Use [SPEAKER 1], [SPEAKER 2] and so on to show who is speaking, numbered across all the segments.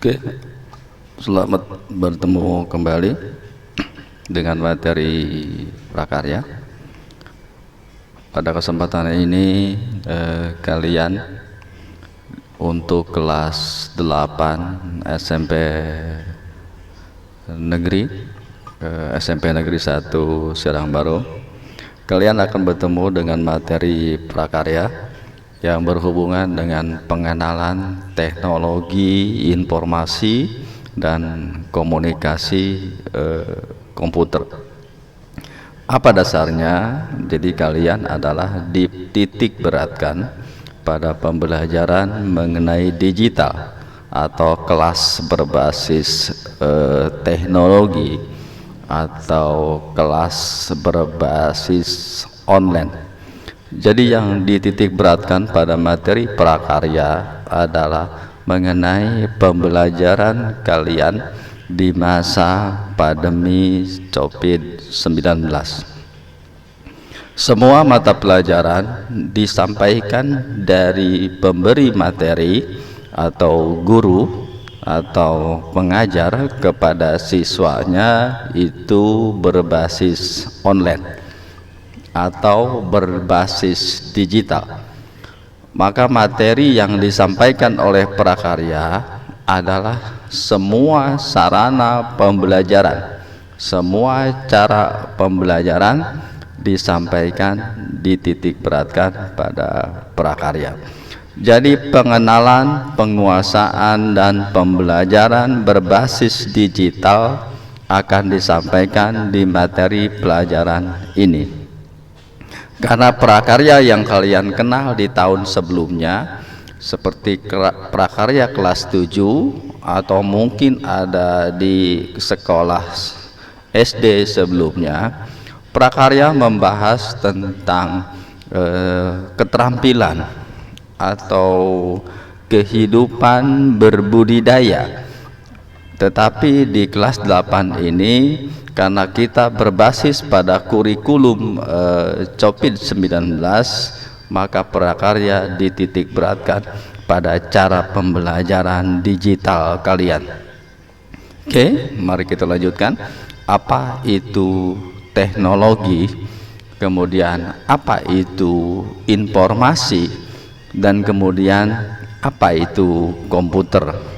[SPEAKER 1] Oke, selamat bertemu kembali dengan materi prakarya. Pada kesempatan ini kalian untuk kelas 8 SMP Negeri SMP Negeri 1 Serang Baru, kalian akan bertemu dengan materi prakarya yang berhubungan dengan pengenalan teknologi informasi dan komunikasi komputer. Apa dasarnya? Jadi kalian adalah dititik beratkan pada pembelajaran mengenai digital atau kelas berbasis teknologi atau kelas berbasis online. Jadi yang dititik beratkan pada materi prakarya adalah mengenai pembelajaran kalian di masa pandemi COVID-19. Semua mata pelajaran disampaikan dari pemberi materi atau guru atau pengajar kepada siswanya itu berbasis online atau berbasis digital. Maka materi yang disampaikan oleh prakarya adalah semua sarana pembelajaran, semua cara pembelajaran disampaikan, dititik beratkan pada prakarya. Jadi pengenalan, penguasaan dan pembelajaran berbasis digital akan disampaikan di materi pelajaran ini. Karena prakarya yang kalian kenal di tahun sebelumnya seperti prakarya kelas 7 atau mungkin ada di sekolah SD sebelumnya, prakarya membahas tentang keterampilan atau kehidupan berbudidaya. Tetapi di kelas 8 ini, karena kita berbasis pada kurikulum COVID-19, maka prakarya dititik beratkan pada cara pembelajaran digital kalian. Oke, mari kita lanjutkan. Apa itu teknologi, kemudian apa itu informasi, dan kemudian apa itu komputer.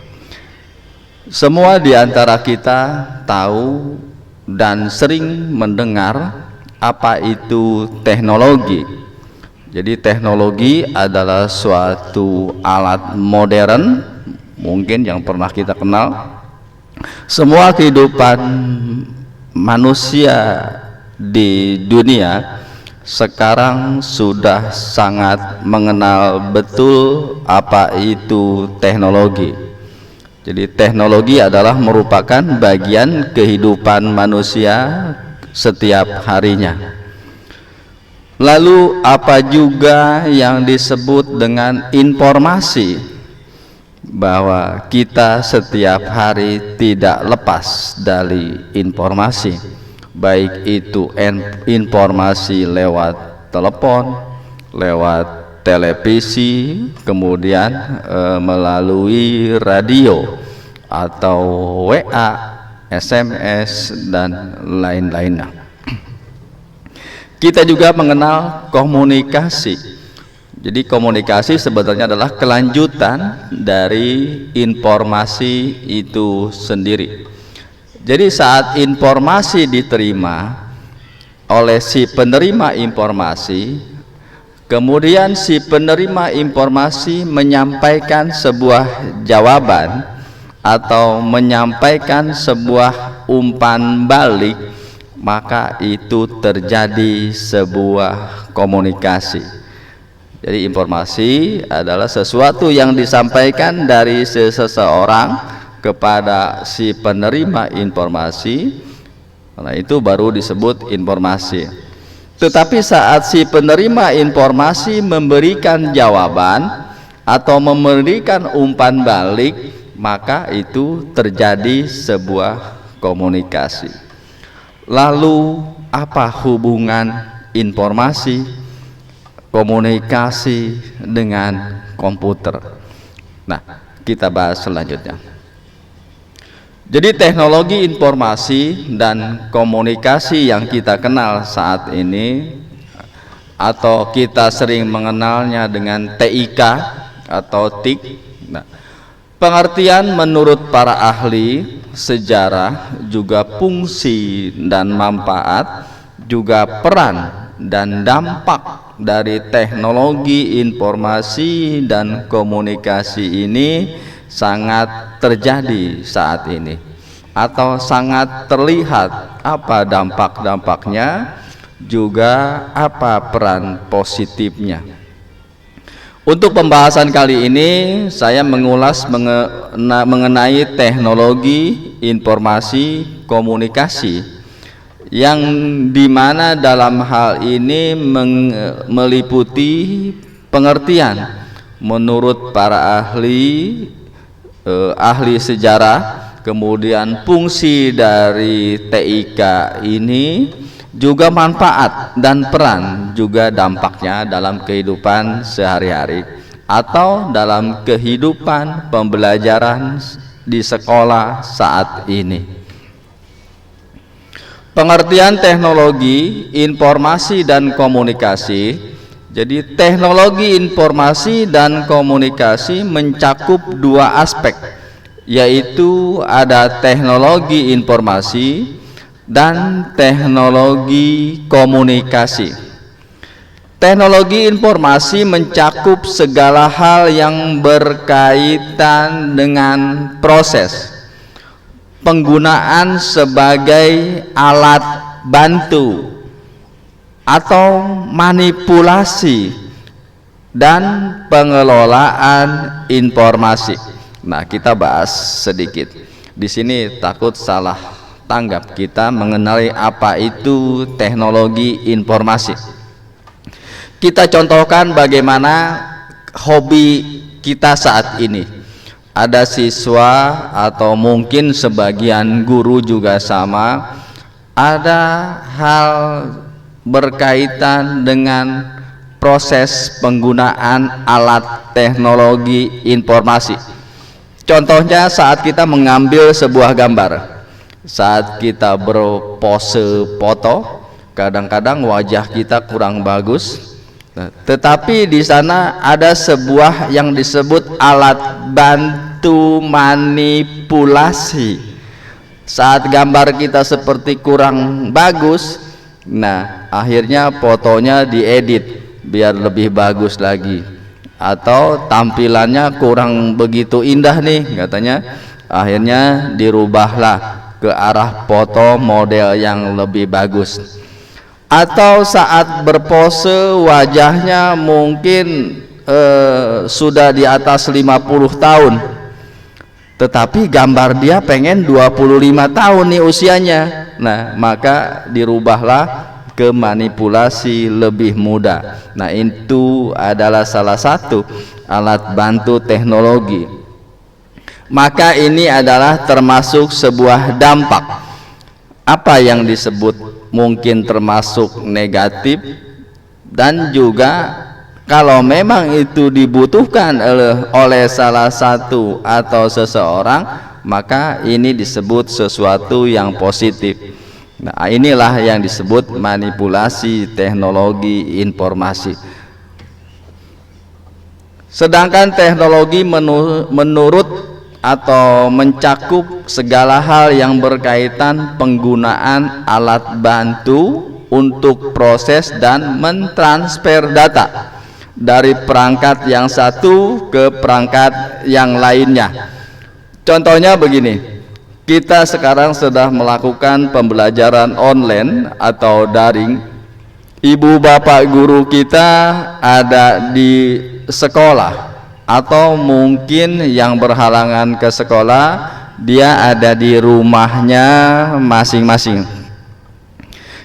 [SPEAKER 1] Semua di antara kita tahu dan sering mendengar apa itu teknologi. Jadi teknologi adalah suatu alat modern mungkin yang pernah kita kenal. Semua kehidupan manusia di dunia sekarang sudah sangat mengenal betul apa itu teknologi. Jadi teknologi adalah merupakan bagian kehidupan manusia setiap harinya. Lalu apa juga yang disebut dengan informasi? Bahwa kita setiap hari tidak lepas dari informasi, baik itu informasi lewat telepon, lewat televisi, kemudian melalui radio atau WA, SMS dan lain-lainnya. Kita juga mengenal komunikasi. Jadi komunikasi sebenarnya adalah kelanjutan dari informasi itu sendiri. Jadi saat informasi diterima oleh si penerima informasi, kemudian si penerima informasi menyampaikan sebuah jawaban atau menyampaikan sebuah umpan balik, maka itu terjadi sebuah komunikasi. Jadi informasi adalah sesuatu yang disampaikan dari seseorang kepada si penerima informasi, karena itu baru disebut informasi. Tetapi saat si penerima informasi memberikan jawaban atau memberikan umpan balik, maka itu terjadi sebuah komunikasi. Lalu apa hubungan informasi, komunikasi dengan komputer? Nah, kita bahas selanjutnya. Jadi teknologi informasi dan komunikasi yang kita kenal saat ini, atau kita sering mengenalnya dengan TIK atau TIK. Nah, pengertian menurut para ahli sejarah, juga fungsi dan manfaat, juga peran dan dampak dari teknologi informasi dan komunikasi ini sangat terjadi saat ini, atau sangat terlihat apa dampak-dampaknya, juga apa peran positifnya. Untuk pembahasan kali ini saya mengulas mengenai teknologi informasi komunikasi, yang dimana dalam hal ini meliputi pengertian menurut para ahli sejarah, kemudian fungsi dari TIK ini, juga manfaat dan peran, juga dampaknya dalam kehidupan sehari-hari atau dalam kehidupan pembelajaran di sekolah saat ini. Pengertian teknologi informasi dan komunikasi. Jadi teknologi informasi dan komunikasi mencakup dua aspek, yaitu ada teknologi informasi dan teknologi komunikasi. Teknologi informasi mencakup segala hal yang berkaitan dengan proses, penggunaan sebagai alat bantu atau manipulasi, dan pengelolaan informasi. Nah, kita bahas sedikit. Di sini takut salah tanggap kita mengenai apa itu teknologi informasi. Kita contohkan bagaimana hobi kita saat ini. Ada siswa atau mungkin sebagian guru juga sama, ada hal berkaitan dengan proses penggunaan alat teknologi informasi. Contohnya saat kita mengambil sebuah gambar, saat kita berpose foto, kadang-kadang wajah kita kurang bagus, tetapi di sana ada sebuah yang disebut alat bantu manipulasi. Saat gambar kita seperti kurang bagus, nah akhirnya fotonya diedit biar lebih bagus lagi, atau tampilannya kurang begitu indah nih katanya, akhirnya dirubahlah ke arah foto model yang lebih bagus. Atau saat berpose wajahnya mungkin sudah di atas 50 tahun, tetapi gambar dia pengen 25 tahun nih usianya. Nah, maka dirubahlah ke manipulasi lebih muda. Nah, itu adalah salah satu alat bantu teknologi. Maka ini adalah termasuk sebuah dampak. Apa yang disebut mungkin termasuk negatif, dan juga kalau memang itu dibutuhkan oleh salah satu atau seseorang, maka ini disebut sesuatu yang positif. Nah, inilah yang disebut manipulasi teknologi informasi. Sedangkan teknologi menurut atau mencakup segala hal yang berkaitan penggunaan alat bantu untuk proses dan mentransfer data dari perangkat yang satu ke perangkat yang lainnya. Contohnya begini, kita sekarang sudah melakukan pembelajaran online atau daring. Ibu bapak guru kita ada di sekolah, atau mungkin yang berhalangan ke sekolah, dia ada di rumahnya masing-masing.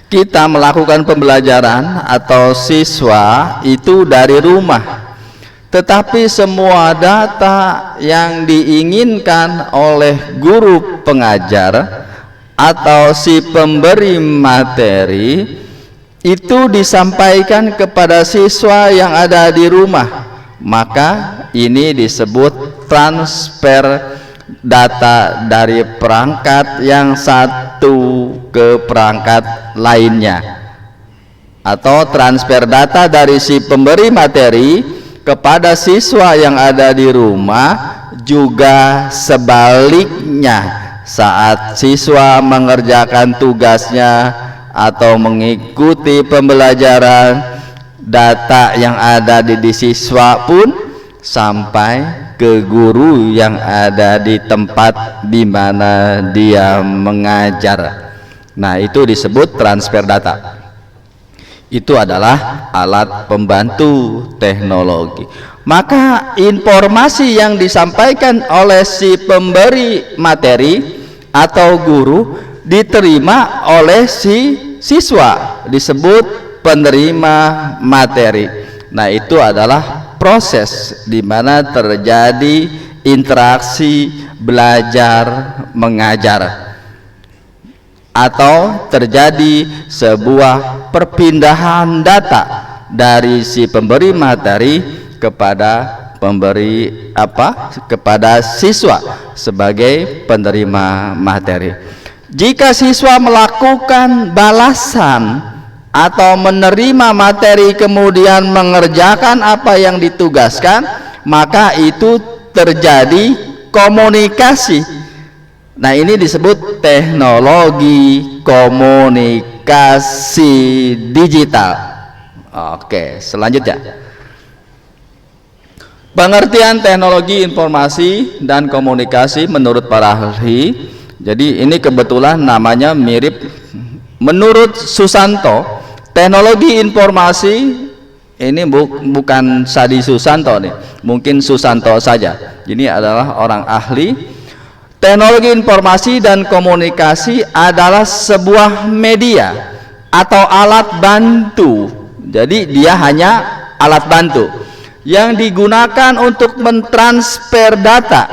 [SPEAKER 1] Kita melakukan pembelajaran atau siswa itu dari rumah, tetapi semua data yang diinginkan oleh guru pengajar atau si pemberi materi itu disampaikan kepada siswa yang ada di rumah. Maka ini disebut transfer data dari perangkat yang satu ke perangkat lainnya, atau transfer data dari si pemberi materi kepada siswa yang ada di rumah, juga sebaliknya saat siswa mengerjakan tugasnya atau mengikuti pembelajaran, data yang ada di siswa pun sampai ke guru yang ada di tempat di mana dia mengajar. Nah, itu disebut transfer data. Itu adalah alat pembantu teknologi. Maka informasi yang disampaikan oleh si pemberi materi atau guru diterima oleh si siswa, disebut penerima materi. Nah, itu adalah proses di mana terjadi interaksi belajar mengajar, atau terjadi sebuah perpindahan data dari si pemberi materi kepada kepada siswa sebagai penerima materi. Jika siswa melakukan balasan atau menerima materi kemudian mengerjakan apa yang ditugaskan, maka itu terjadi komunikasi. Nah, ini disebut teknologi komunikasi digital. Oke, selanjutnya, pengertian teknologi informasi dan komunikasi menurut para ahli. Jadi ini kebetulan namanya mirip. Menurut Susanto, teknologi informasi ini bukan Sadi Susanto nih, mungkin Susanto saja. Ini adalah orang ahli. Teknologi informasi dan komunikasi adalah sebuah media atau alat bantu. Jadi dia hanya alat bantu yang digunakan untuk mentransfer data,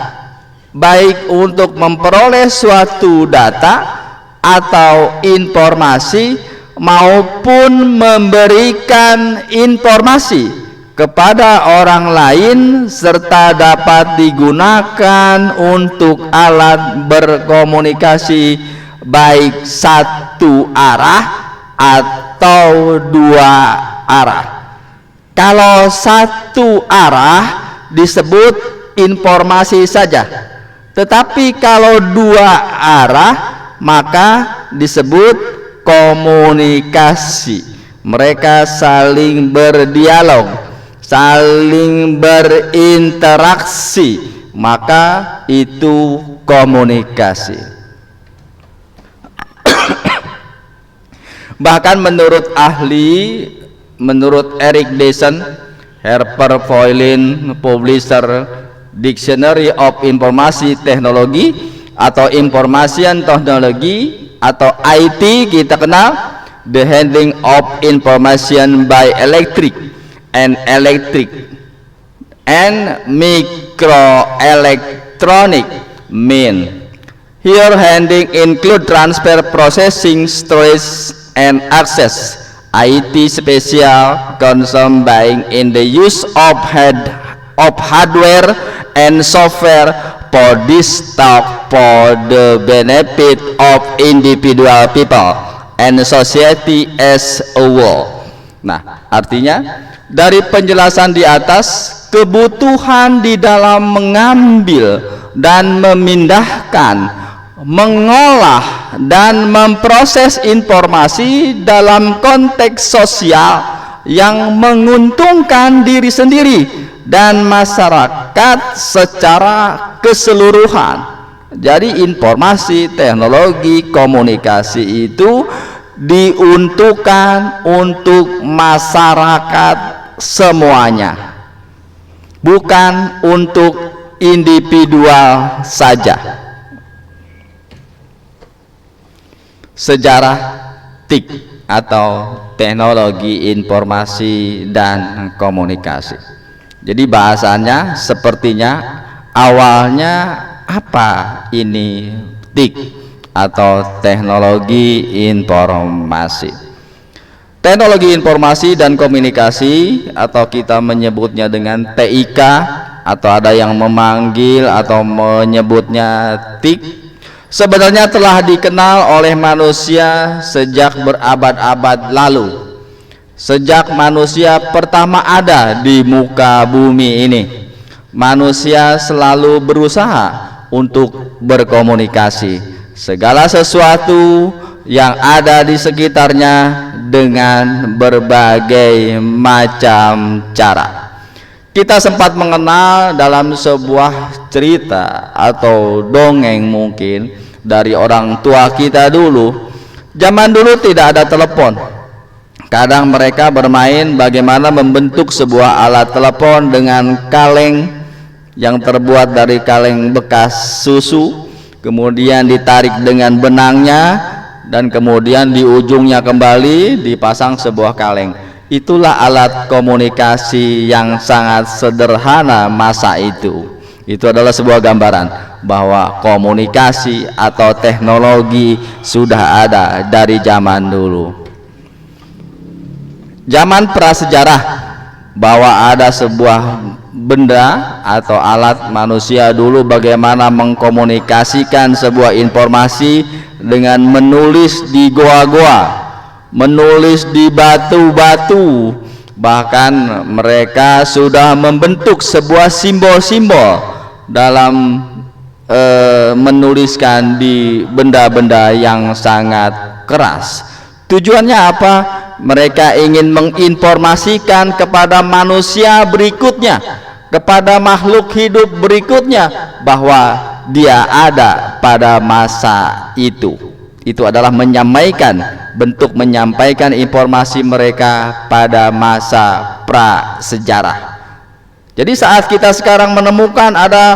[SPEAKER 1] baik untuk memperoleh suatu data atau informasi maupun memberikan informasi kepada orang lain, serta dapat digunakan untuk alat berkomunikasi baik satu arah atau dua arah. Kalau satu arah disebut informasi saja, tetapi kalau dua arah maka disebut komunikasi. Mereka saling berdialog, saling berinteraksi, maka itu komunikasi. Bahkan menurut ahli, menurut Eric Dyson, Harper Foylin, publisher Dictionary of Information Technology atau Information Technology atau IT, kita kenal, the handling of information by electric and microelectronic mean. Here handling include transfer, processing, storage and access. IT special combined in the use of hardware and software for this stuff for the benefit of individual people and society as a whole. Nah, artinya dari penjelasan di atas, kebutuhan di dalam mengambil dan memindahkan, mengolah dan memproses informasi dalam konteks sosial yang menguntungkan diri sendiri dan masyarakat secara keseluruhan. Jadi informasi, teknologi, komunikasi itu diuntukkan untuk masyarakat semuanya, bukan untuk individual saja. Sejarah TIK atau teknologi informasi dan komunikasi. Jadi bahasanya sepertinya awalnya apa ini TIK atau teknologi informasi. Teknologi informasi dan komunikasi atau kita menyebutnya dengan TIK atau ada yang memanggil atau menyebutnya tik, sebenarnya telah dikenal oleh manusia sejak berabad-abad lalu. Sejak manusia pertama ada di muka bumi ini, manusia selalu berusaha untuk berkomunikasi segala sesuatu yang ada di sekitarnya dengan berbagai macam cara. Kita sempat mengenal dalam sebuah cerita atau dongeng mungkin dari orang tua kita dulu. Zaman dulu tidak ada telepon. Kadang mereka bermain bagaimana membentuk sebuah alat telepon dengan kaleng yang terbuat dari kaleng bekas susu, kemudian ditarik dengan benangnya, dan kemudian di ujungnya kembali dipasang sebuah kaleng. Itulah alat komunikasi yang sangat sederhana masa itu. Itu adalah sebuah gambaran bahwa komunikasi atau teknologi sudah ada dari zaman dulu. Zaman prasejarah, bahwa ada sebuah benda atau alat manusia dulu bagaimana mengkomunikasikan sebuah informasi dengan menulis di goa-goa, menulis di batu-batu. Bahkan mereka sudah membentuk sebuah simbol-simbol dalam menuliskan di benda-benda yang sangat keras. Tujuannya apa? Mereka ingin menginformasikan kepada manusia berikutnya, kepada makhluk hidup berikutnya, bahwa dia ada pada masa itu. Itu adalah menyampaikan, bentuk menyampaikan informasi mereka pada masa prasejarah. Jadi saat kita sekarang menemukan ada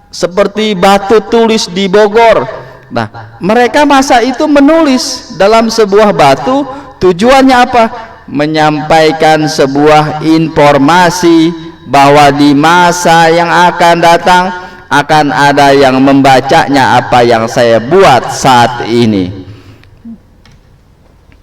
[SPEAKER 1] seperti batu tulis di Bogor, nah mereka masa itu menulis dalam sebuah batu. Tujuannya apa? Menyampaikan sebuah informasi bahwa di masa yang akan datang akan ada yang membacanya apa yang saya buat saat ini.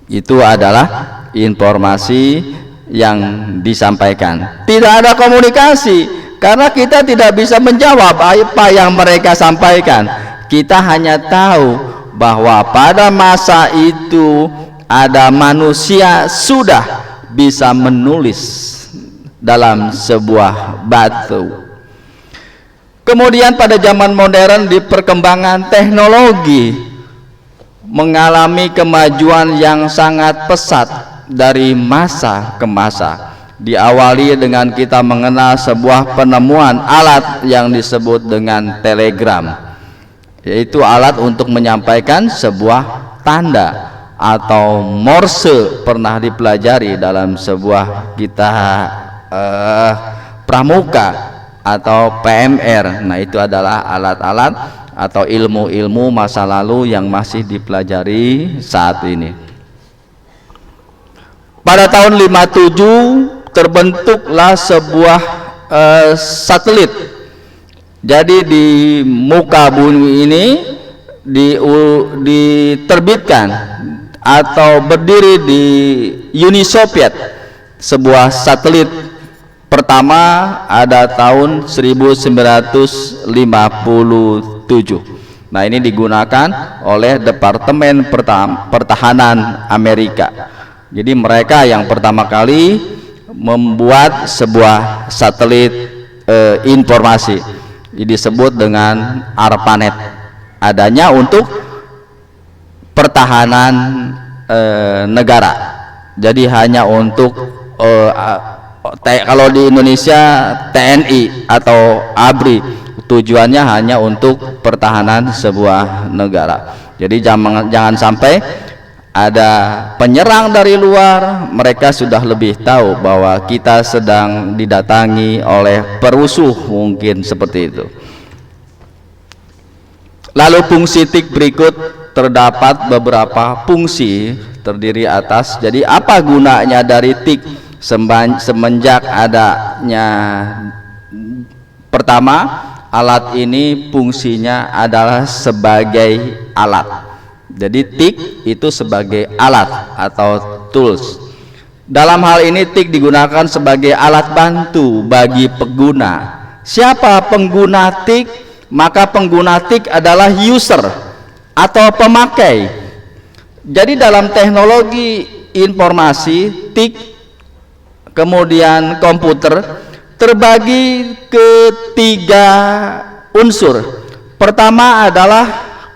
[SPEAKER 1] Itu adalah informasi yang disampaikan. Tidak ada komunikasi karena kita tidak bisa menjawab apa yang mereka sampaikan. Kita hanya tahu bahwa pada masa itu ada manusia sudah bisa menulis dalam sebuah batu. Kemudian pada zaman modern di perkembangan teknologi mengalami kemajuan yang sangat pesat dari masa ke masa. Diawali dengan kita mengenal sebuah penemuan alat yang disebut dengan telegram, yaitu alat untuk menyampaikan sebuah tanda atau Morse. Pernah dipelajari dalam sebuah kitab pramuka atau PMR. Nah, itu adalah alat-alat atau ilmu-ilmu masa lalu yang masih dipelajari saat ini. Pada tahun 57 terbentuklah sebuah satelit. Jadi di muka bumi ini diterbitkan atau berdiri di Uni Soviet sebuah satelit pertama ada tahun 1957. Nah, ini digunakan oleh Departemen Pertahanan Amerika. Jadi mereka yang pertama kali membuat sebuah satelit informasi, disebut dengan ARPANET. Adanya untuk pertahanan negara. Jadi hanya untuk kalau di Indonesia TNI atau ABRI, tujuannya hanya untuk pertahanan sebuah negara. Jadi jangan sampai ada penyerang dari luar, mereka sudah lebih tahu bahwa kita sedang didatangi oleh perusuh, mungkin seperti itu. Lalu fungsi tik berikut, terdapat beberapa fungsi terdiri atas. Jadi apa gunanya dari tik semenjak adanya? Pertama, alat ini fungsinya adalah sebagai alat. Jadi tik itu sebagai alat atau tools. Dalam hal ini tik digunakan sebagai alat bantu bagi pengguna Siapa pengguna TIK? Maka pengguna TIK adalah user atau pemakai. Jadi dalam teknologi informasi, TIK kemudian komputer terbagi ke 3 unsur. Pertama adalah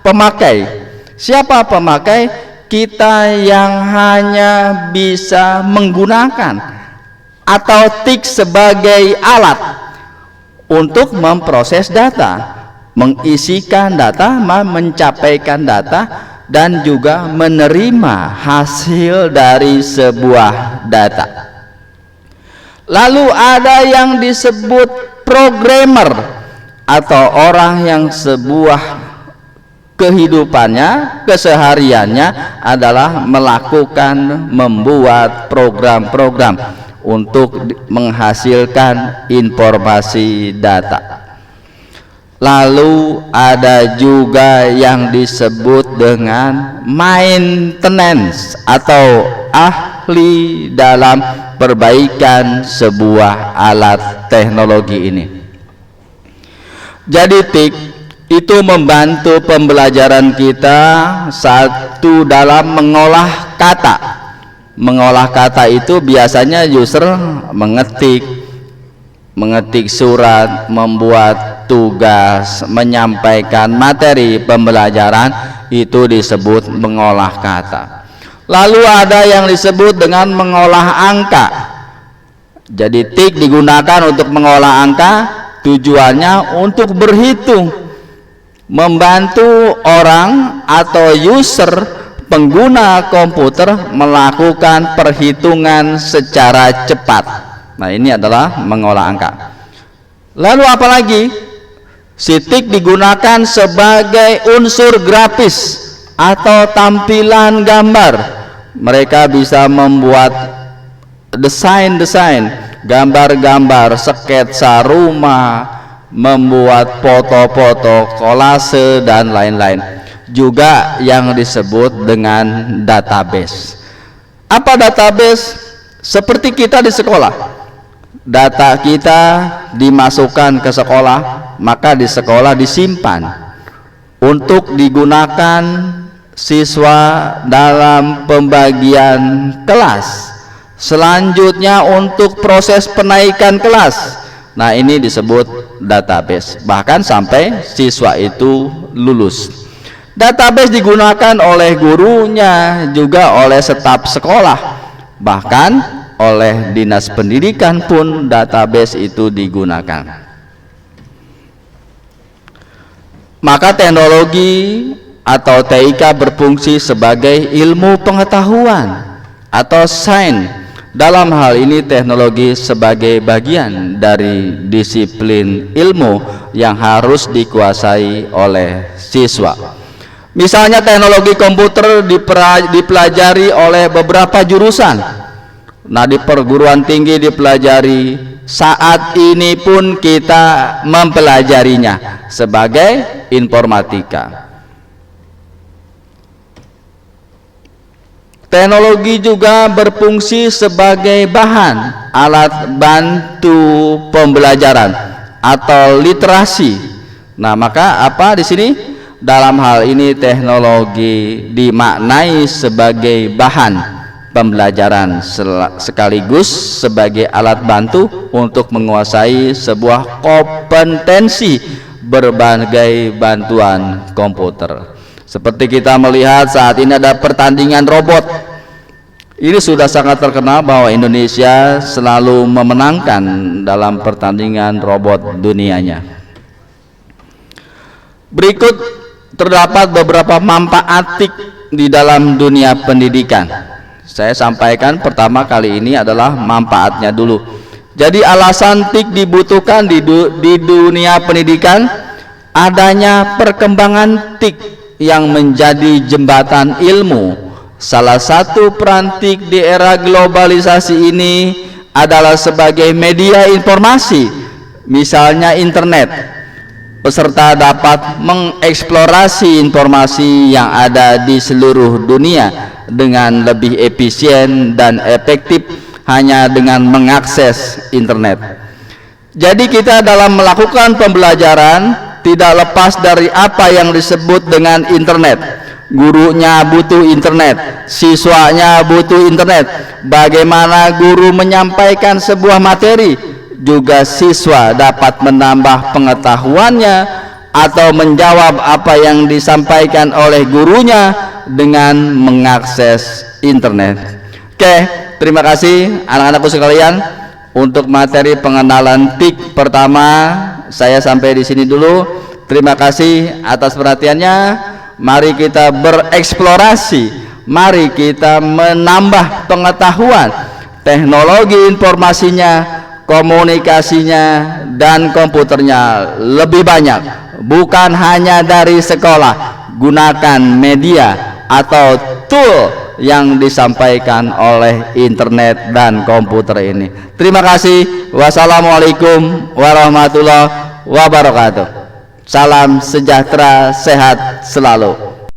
[SPEAKER 1] pemakai. Siapa pemakai? Kita yang hanya bisa menggunakan atau TIK sebagai alat untuk memproses data, mengisikan data, mencapaikan data, dan juga menerima hasil dari sebuah data. Lalu ada yang disebut programmer atau orang yang sebuah kehidupannya, kesehariannya adalah membuat program-program untuk menghasilkan informasi data. Lalu ada juga yang disebut dengan maintenance atau ahli dalam perbaikan sebuah alat teknologi ini. Jadi TIK itu membantu pembelajaran kita satu dalam mengolah kata. Mengolah kata itu biasanya user mengetik surat, membuat tugas, menyampaikan materi pembelajaran, itu disebut mengolah kata. Lalu ada yang disebut dengan mengolah angka. Jadi TIK digunakan untuk mengolah angka, tujuannya untuk berhitung, membantu orang atau user pengguna komputer melakukan perhitungan secara cepat. Nah, ini adalah mengolah angka. Lalu apalagi? Si TIK digunakan sebagai unsur grafis atau tampilan gambar. Mereka bisa membuat desain-desain, gambar-gambar, sketsa rumah, membuat foto-foto, kolase, dan lain-lain. Juga yang disebut dengan database. Apa database? Seperti kita di sekolah. Data kita dimasukkan ke sekolah, maka di sekolah disimpan untuk digunakan siswa dalam pembagian kelas. Selanjutnya untuk proses penaikan kelas. Nah, ini disebut database, bahkan sampai siswa itu lulus. Database digunakan oleh gurunya, juga oleh staf sekolah, bahkan oleh dinas pendidikan pun database itu digunakan. Maka teknologi atau TIK berfungsi sebagai ilmu pengetahuan atau sains. Dalam hal ini teknologi sebagai bagian dari disiplin ilmu yang harus dikuasai oleh siswa. Misalnya teknologi komputer dipelajari oleh beberapa jurusan. Nah, di perguruan tinggi dipelajari, saat ini pun kita mempelajarinya sebagai informatika. Teknologi juga berfungsi sebagai bahan alat bantu pembelajaran atau literasi. Nah, maka apa di sini? Dalam hal ini teknologi dimaknai sebagai bahan pembelajaran sekaligus sebagai alat bantu untuk menguasai sebuah kompetensi berbagai bantuan komputer. Seperti kita melihat saat ini ada pertandingan robot. Ini sudah sangat terkenal bahwa Indonesia selalu memenangkan dalam pertandingan robot dunianya. Berikut terdapat beberapa manfaat TIK di dalam dunia pendidikan. Saya sampaikan pertama kali ini adalah manfaatnya dulu. Jadi alasan TIK dibutuhkan di dunia pendidikan, adanya perkembangan TIK yang menjadi jembatan ilmu. Salah satu peran TIK di era globalisasi ini adalah sebagai media informasi, misalnya internet. Peserta dapat mengeksplorasi informasi yang ada di seluruh dunia dengan lebih efisien dan efektif hanya dengan mengakses internet. Jadi kita dalam melakukan pembelajaran tidak lepas dari apa yang disebut dengan internet. Gurunya butuh internet, siswanya butuh internet. Bagaimana guru menyampaikan sebuah materi, juga siswa dapat menambah pengetahuannya atau menjawab apa yang disampaikan oleh gurunya dengan mengakses internet. Oke, terima kasih anak-anakku sekalian. Untuk materi pengenalan TIK pertama saya sampai di sini dulu. Terima kasih atas perhatiannya. Mari kita bereksplorasi, mari kita menambah pengetahuan. Teknologi informasinya, komunikasinya, dan komputernya lebih banyak, bukan hanya dari sekolah. Gunakan media atau tool yang disampaikan oleh internet dan komputer ini. Terima kasih. Wassalamualaikum warahmatullahi wabarakatuh. Salam sejahtera, sehat selalu.